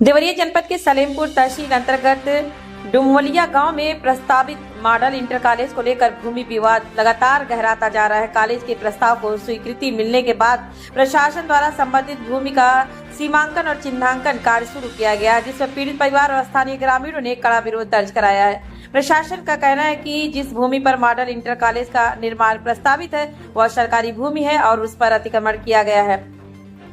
देवरिया जनपद के सलेमपुर तहसील अंतर्गत डुमवलिया गांव में प्रस्तावित मॉडल इंटर कॉलेज को लेकर भूमि विवाद लगातार गहराता जा रहा है। कॉलेज के प्रस्ताव को स्वीकृति मिलने के बाद प्रशासन द्वारा संबंधित भूमि का सीमांकन और चिन्हांकन कार्य शुरू किया गया, जिसमें पीड़ित परिवार और स्थानीय ग्रामीणों ने कड़ा विरोध दर्ज कराया है। प्रशासन का कहना है कि जिस भूमि पर मॉडल इंटर कॉलेज का निर्माण प्रस्तावित है वह सरकारी भूमि है और उस पर अतिक्रमण किया गया है।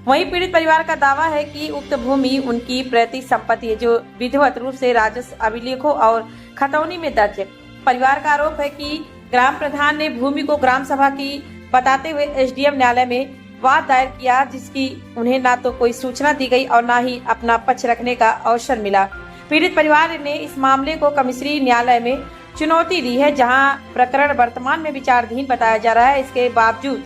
वहीं पीड़ित परिवार का दावा है कि उक्त भूमि उनकी प्रति संपत्ति है, जो विधिवत रूप से राजस्व अभिलेखों और खतौनी में दर्ज है। परिवार का आरोप है कि ग्राम प्रधान ने भूमि को ग्राम सभा की बताते हुए एसडीएम न्यायालय में वाद दायर किया, जिसकी उन्हें ना तो कोई सूचना दी गई और न ही अपना पक्ष रखने का अवसर मिला। पीड़ित परिवार ने इस मामले को कमिश्नरी न्यायालय में चुनौती दी है, जहां प्रकरण वर्तमान में विचाराधीन बताया जा रहा है। इसके बावजूद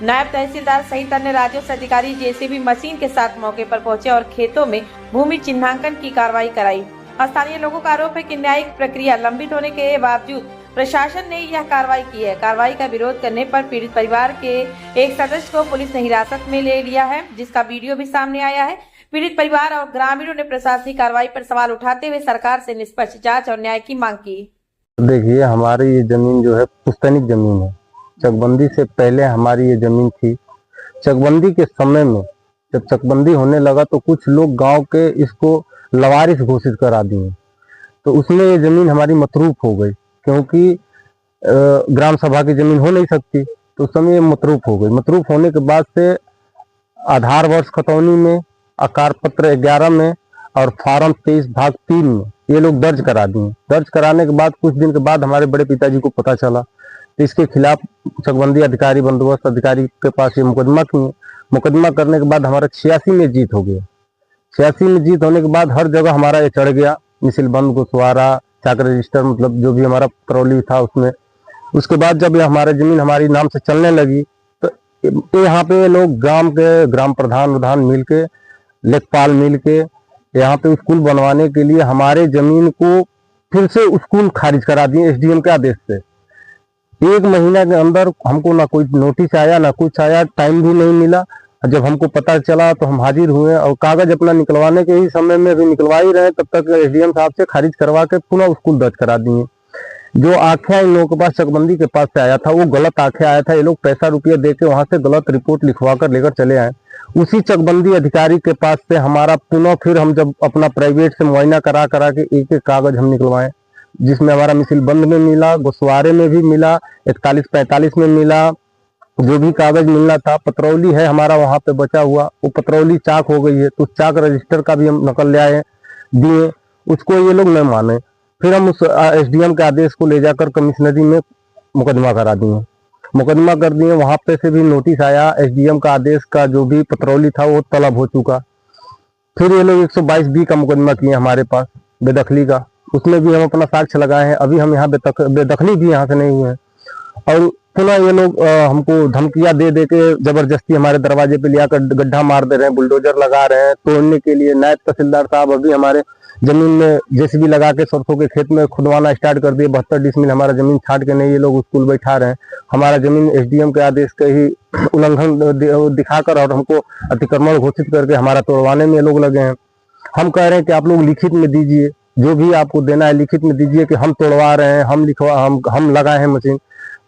नायब तहसीलदार सहित अन्य राजस्व अधिकारी जेसीबी मशीन के साथ मौके पर पहुंचे और खेतों में भूमि चिन्हांकन की कार्रवाई कराई। स्थानीय लोगों का आरोप है कि न्यायिक प्रक्रिया लंबित होने के बावजूद प्रशासन ने यह कार्रवाई की है। कार्रवाई का विरोध करने पर पीड़ित परिवार के एक सदस्य को पुलिस ने हिरासत में ले लिया है, जिसका वीडियो भी सामने आया है। पीड़ित परिवार और ग्रामीणों ने प्रशासनिक कार्रवाई पर सवाल उठाते हुए सरकार से निष्पक्ष जांच और न्याय की मांग की। देखिए, हमारी ये जमीन जो है पुश्तैनिक जमीन है। चकबंदी से पहले हमारी ये जमीन थी। चकबंदी के समय में जब चकबंदी होने लगा तो कुछ लोग गांव के इसको लवारिस घोषित करा दिए, तो उसमें ये जमीन हमारी मतरूफ हो गई, क्योंकि ग्राम सभा की जमीन हो नहीं सकती, तो उस समय ये मतरूफ हो गई। मतरूफ होने के बाद से आधार वर्ष खतौनी में, आकार पत्र 11 में और फार्म 23 भाग 3 में ये लोग दर्ज करा दिए। दर्ज कराने के बाद कुछ दिन के बाद हमारे बड़े पिताजी को पता चला, तो इसके खिलाफ चकबंदी अधिकारी, बंदोबस्त अधिकारी के पास ये मुकदमा किए। मुकदमा करने के बाद हमारा 86 में जीत हो गया। 86 में जीत होने के बाद हर जगह हमारा ये चढ़ गया, मिसिलबंद, गोसवारा, चाक रजिस्टर, मतलब जो भी हमारा करौली था उसमें। उसके बाद जब ये हमारे जमीन हमारी नाम से चलने लगी तो यहाँ पे लोग ग्राम प्रधान मिल के, लेखपाल मिल के यहाँ पे स्कूल बनवाने के लिए हमारे जमीन को फिर से स्कूल खारिज करा दिए एसडीएम के आदेश से। 1 महीना के अंदर हमको ना कोई नोटिस आया ना कुछ आया, टाइम भी नहीं मिला। जब हमको पता चला तो हम हाजिर हुए और कागज अपना निकलवाने के ही समय में भी निकलवा ही रहे, तब तक एसडीएम साहब से खारिज करवा के पुनः स्कूल दर्ज करा दिए। जो आख्या इन लोगों के पास चकबंदी के पास से आया था वो गलत आख्या आया था। ये लोग पैसा रुपया दे के वहां से गलत रिपोर्ट लिखवा कर लेकर चले आए। उसी चकबंदी अधिकारी के पास से हमारा पुनः फिर हम जब अपना प्राइवेट से मुआयना करा के एक कागज हम निकलवाए, जिसमें हमारा मिसिलबंद में मिला, गोसवारे में भी मिला, 41-45 में मिला, जो भी कागज मिलना था। पतरौली है हमारा वहां पे बचा हुआ, वो पतरौली चाक हो गई है, तो चाक रजिस्टर का भी हम नकल ले आए दिए, उसको ये लोग नहीं माने। फिर हम उस एसडीएम के आदेश को ले जाकर कमिश्नरी में मुकदमा करा दिए। मुकदमा कर दिए, वहां पे से भी नोटिस आया, एसडीएम का आदेश का जो भी पतरौली था वो तलब हो चुका। फिर ये लोग 122B का मुकदमा किए हमारे पास, बेदखली का। उसमें भी हम अपना साक्ष्य लगाए हैं। अभी हम यहाँ बेदखली भी यहाँ से नहीं हुए हैं। और पुनः ये लोग हमको धमकियां दे के जबरदस्ती हमारे दरवाजे पे लिया कर गड्ढा मार दे रहे हैं, बुलडोजर लगा रहे हैं तोड़ने के लिए। नायब तहसीलदार साहब अभी हमारे जमीन में जेसीबी लगा के सरसों के खेत में खुदवाना स्टार्ट कर दिए। 72 डिसमिल हमारा जमीन छाट के नहीं ये लोग स्कूल बैठा रहे हैं। हमारा जमीन एसडीएम के आदेश के ही उल्लंघन दिखाकर और हमको अतिक्रमण घोषित करके हमारा तोड़वाने में ये लोग लगे हैं। हम कह रहे हैं कि आप लोग लिखित में दीजिए, जो भी आपको देना है लिखित में दीजिए कि हम तोड़वा रहे हैं, हम लगाए हैं मशीन।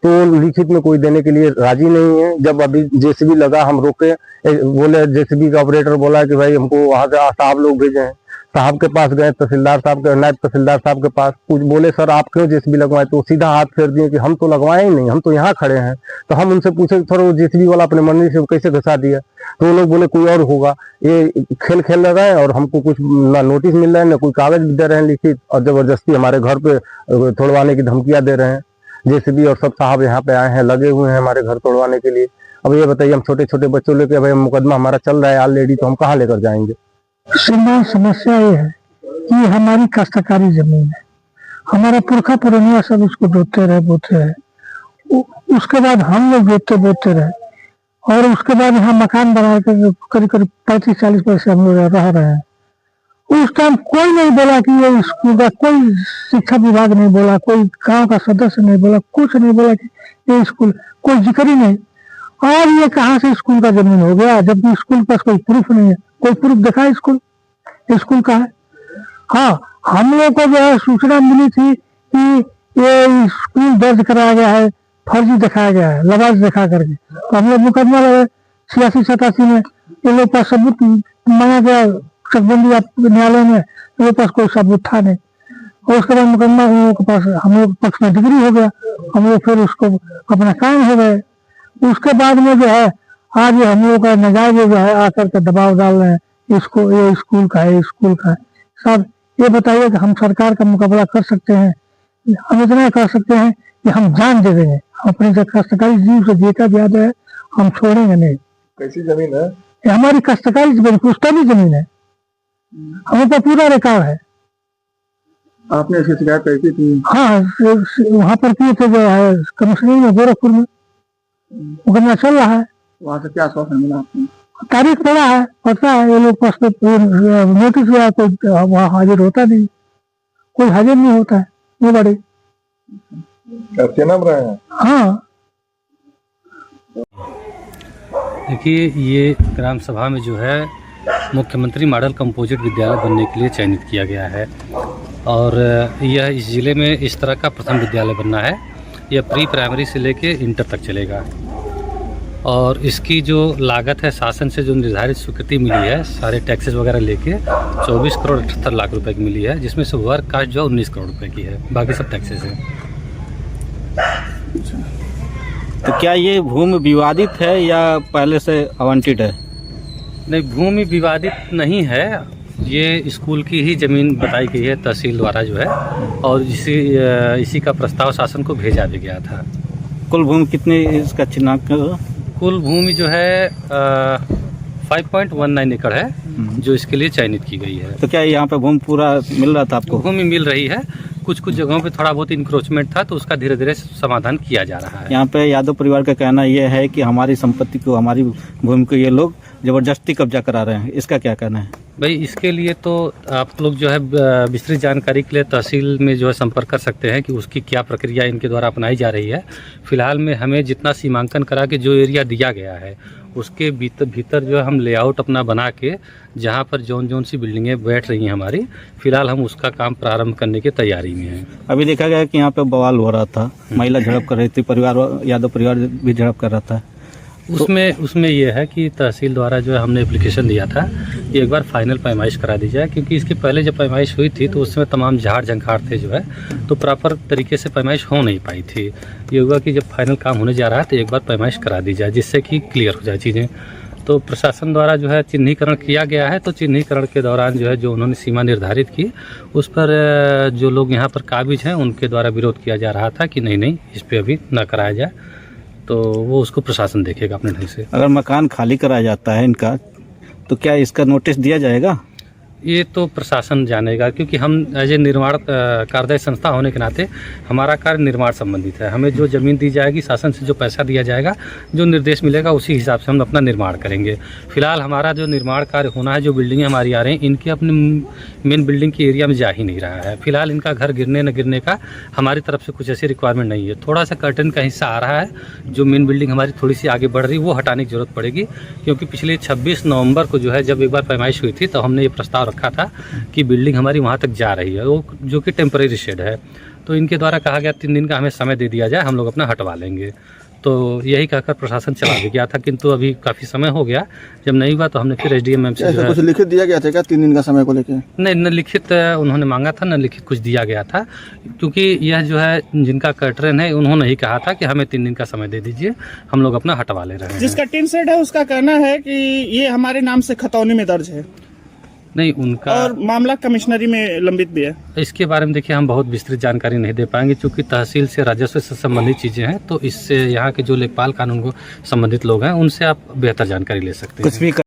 तो लिखित में कोई देने के लिए राजी नहीं है। जब अभी जेसीबी लगा हम रोके, बोले जेसीबी का ऑपरेटर बोला कि भाई हमको वहां से साहब लोग भेजे हैं। साहब के पास गए, तहसीलदार साहब के, नायब तहसीलदार साहब के पास कुछ बोले, सर आप क्यों जेसीबी लगवाए? तो सीधा हाथ फेर दिए कि हम तो लगवाए ही नहीं, हम तो यहाँ खड़े हैं। तो हम उनसे पूछे सर वो जेसीबी वाला अपने मर्जी से कैसे घुसा दिया? तो वो लोग बोले कोई और होगा, ये खेल रहा है और हमको कुछ ना नोटिस मिल रहा है ना कोई कागज दे रहे हैं लिखित, और जबरदस्ती हमारे घर पे तोड़वाने की धमकियां दे रहे हैं। जेसीबी और सब साहब यहाँ पे आए हैं, लगे हुए हैं हमारे घर तोड़वाने के लिए। अब ये बताइए, हम छोटे छोटे बच्चों लेके भाई मुकदमा हमारा चल रहा है ऑलरेडी, तो हम कहाँ लेकर जाएंगे? समस्या ये है कि हमारी काश्तकारी जमीन है। हमारा पुरखा पुरनिया सब उसको बोते रहे। उसके बाद हम लोग बोते रहे, और उसके बाद यहाँ मकान बना के करीब 35-40 पैसे हम लोग रह रहे हैं। उस टाइम कोई नहीं बोला कि ये स्कूल का, कोई शिक्षा विभाग नहीं बोला, कोई गांव का सदस्य नहीं बोला, कुछ नहीं बोला कि ये स्कूल, कोई जिक्र ही नहीं। और ये कहाँ से स्कूल का जमीन हो गया, जबकि स्कूल पर कोई प्रूफ नहीं है। कोई प्रूफ दिखा स्कूल? स्कूल का है। हाँ, हम लोग को जो है सूचना मिली थी कि ये स्कूल दर्ज कराया गया है, फर्जी दिखाया गया है, लवाज दिखा करके, तो हम लोग मुकदमा लगे 86-87 में। ये लोग पास सबूत मांगा गया चकबंदी न्यायालय में, ये लोग पास कोई सबूत था नहीं। और उसके बाद मुकदमा हम लोग के पास, हम लोग के पक्ष में डिग्री हो गया, हम लोग फिर उसको अपना काम हो गए। उसके बाद में जो है आज हम लोग का नजायज जो है आकर के दबाव डाल रहे हैं, इसको ये स्कूल का है, स्कूल का है। साहब ये बताइए कि हम सरकार का मुकाबला कर सकते हैं? हम इतना कर सकते हैं कि हम जान दे देंगे, हम अपनी काश्तकारी जीव से जेता ज्यादा है, हम छोड़ेंगे नहीं। कैसी जमीन है? ये हमारी काश्तकारी जमीन, पुश्तैनी जमीन है, हमें तो पूरा रिकॉर्ड है। आपने इसकी शिकायत कैसी थी? हाँ, वहाँ पर किए थे जो है कमिश्नरी में, गोरखपुर में मुकदमा चल रहा है। वहाँ से क्या आश्वासन मिला आपको? तारीख पड़ा है, पता है ये लोग पास नोटिस हुआ, कोई वहाँ हाजिर होता नहीं, कोई हाजिर नहीं होता है, वो बड़े नाम रहे हैं। हाँ। देखिए, ये ग्राम सभा में जो है मुख्यमंत्री मॉडल कंपोजिट विद्यालय बनने के लिए चयनित किया गया है और यह इस ज़िले में इस तरह का प्रथम विद्यालय बनना है। यह प्री प्राइमरी से लेके इंटर तक चलेगा और इसकी जो लागत है शासन से जो निर्धारित स्वीकृति मिली है, सारे टैक्सेस वगैरह लेके 24 करोड़ 78 लाख रुपए की मिली है, जिसमें से वर्क कास्ट जो 19 करोड़ रुपए की है, बाकी सब टैक्सेस है। तो क्या ये भूमि विवादित है या पहले से आवंटित है? नहीं, भूमि विवादित नहीं है, ये स्कूल की ही ज़मीन बताई गई है तहसील द्वारा जो है, और इसी का प्रस्ताव शासन को भेजा भी गया था। कुल भूमि कितनी इसका चिन्हांकन? कुल भूमि जो है 5.19 एकड़ है जो इसके लिए चयनित की गई है। तो क्या यहाँ पे भूमि पूरा मिल रहा था आपको? भूमि मिल रही है, कुछ कुछ जगहों पे थोड़ा बहुत इंक्रोचमेंट था, तो उसका धीरे धीरे समाधान किया जा रहा है। यहाँ पे यादव परिवार का कहना यह है कि हमारी संपत्ति को, हमारी भूमि को ये लोग जबरदस्ती कब्जा करा रहे हैं, इसका क्या कहना है? भाई, इसके लिए तो आप लोग जो है विस्तृत जानकारी के लिए तहसील में जो है संपर्क कर सकते हैं कि उसकी क्या प्रक्रिया इनके द्वारा अपनाई जा रही है। फिलहाल में हमें जितना सीमांकन करा के जो एरिया दिया गया है उसके भीतर जो है हम लेआउट अपना बना के, जहाँ पर जौन सी बिल्डिंगें बैठ रही हैं हमारी, फिलहाल हम उसका काम प्रारंभ करने की तैयारी में हैं। अभी देखा गया कि यहाँ पे बवाल हो रहा था, महिला झड़प कर रही थी, यादव परिवार भी झड़प कर रहा था। उसमें यह है कि तहसील द्वारा जो है हमने एप्लीकेशन दिया था कि एक बार फाइनल पैमाइश करा दी जाए, क्योंकि इसके पहले जब पैमाइश हुई थी तो उसमें तमाम झाड़ झंखाड़ थे जो है, तो प्रॉपर तरीके से पैमाइश हो नहीं पाई थी। ये हुआ कि जब फाइनल काम होने जा रहा है तो एक बार पैमाइश करा दी जाए, जिससे कि क्लियर हो जाए चीज़ें। तो प्रशासन द्वारा जो है चिन्हीकरण किया गया है, तो चिन्हीकरण के दौरान जो है जो उन्होंने सीमा निर्धारित की, उस पर जो लोग यहाँ पर काबिज हैं उनके द्वारा विरोध किया जा रहा था कि नहीं इस पर अभी ना कराया जाए, तो वो उसको प्रशासन देखेगा अपने ढंग से। अगर मकान खाली कराया जाता है इनका, तो क्या इसका नोटिस दिया जाएगा? ये तो प्रशासन जानेगा, क्योंकि हम एज ए निर्माण कार्यदायी संस्था होने के नाते हमारा कार्य निर्माण संबंधित है। हमें जो ज़मीन दी जाएगी, शासन से जो पैसा दिया जाएगा, जो निर्देश मिलेगा, उसी हिसाब से हम अपना निर्माण करेंगे। फिलहाल हमारा जो निर्माण कार्य होना है, जो बिल्डिंगें हमारी आ रही हैं, इनके अपने मेन बिल्डिंग के एरिया में जा ही नहीं रहा है। फिलहाल इनका घर गिरने न गिरने का हमारी तरफ से कुछ ऐसी रिक्वायरमेंट नहीं है। थोड़ा सा कर्टन का हिस्सा आ रहा है, जो मेन बिल्डिंग हमारी थोड़ी सी आगे बढ़ रही है, वो हटाने की जरूरत पड़ेगी, क्योंकि पिछले 26 नवंबर को जो है जब एक बार पैमाइश हुई थी तो हमने ये प्रस्ताव रखा था कि बिल्डिंग हमारी वहाँ तक जा रही है, वो जो कि टेम्परेरी शेड है, तो इनके द्वारा कहा गया 3 दिन का हमें समय दे दिया जाए, हम लोग अपना हटवा लेंगे। तो यही कहकर प्रशासन चला भी गया था, किंतु अभी काफ़ी समय हो गया, जब नहीं हुआ तो हमने फिर एसडीएम मैम से कुछ लिखित दिया गया था क्या 3 दिन का समय को लेकर? नहीं, न लिखित उन्होंने मांगा था, न लिखित कुछ दिया गया था, क्योंकि यह जो है जिनका कर्टन है उन्होंने ही कहा था कि हमें 3 दिन का समय दे दीजिए, हम लोग अपना हटवा ले रहे हैं। जिसका टिन सेट है उसका कहना है कि ये हमारे नाम से खतौनी में दर्ज है। नहीं, उनका और मामला कमिश्नरी में लंबित भी है। इसके बारे में देखिए हम बहुत विस्तृत जानकारी नहीं दे पाएंगे, क्योंकि तहसील से राजस्व से संबंधित चीज़ें हैं, तो इससे यहाँ के जो लेखपाल कानून को संबंधित लोग हैं उनसे आप बेहतर जानकारी ले सकते हैं।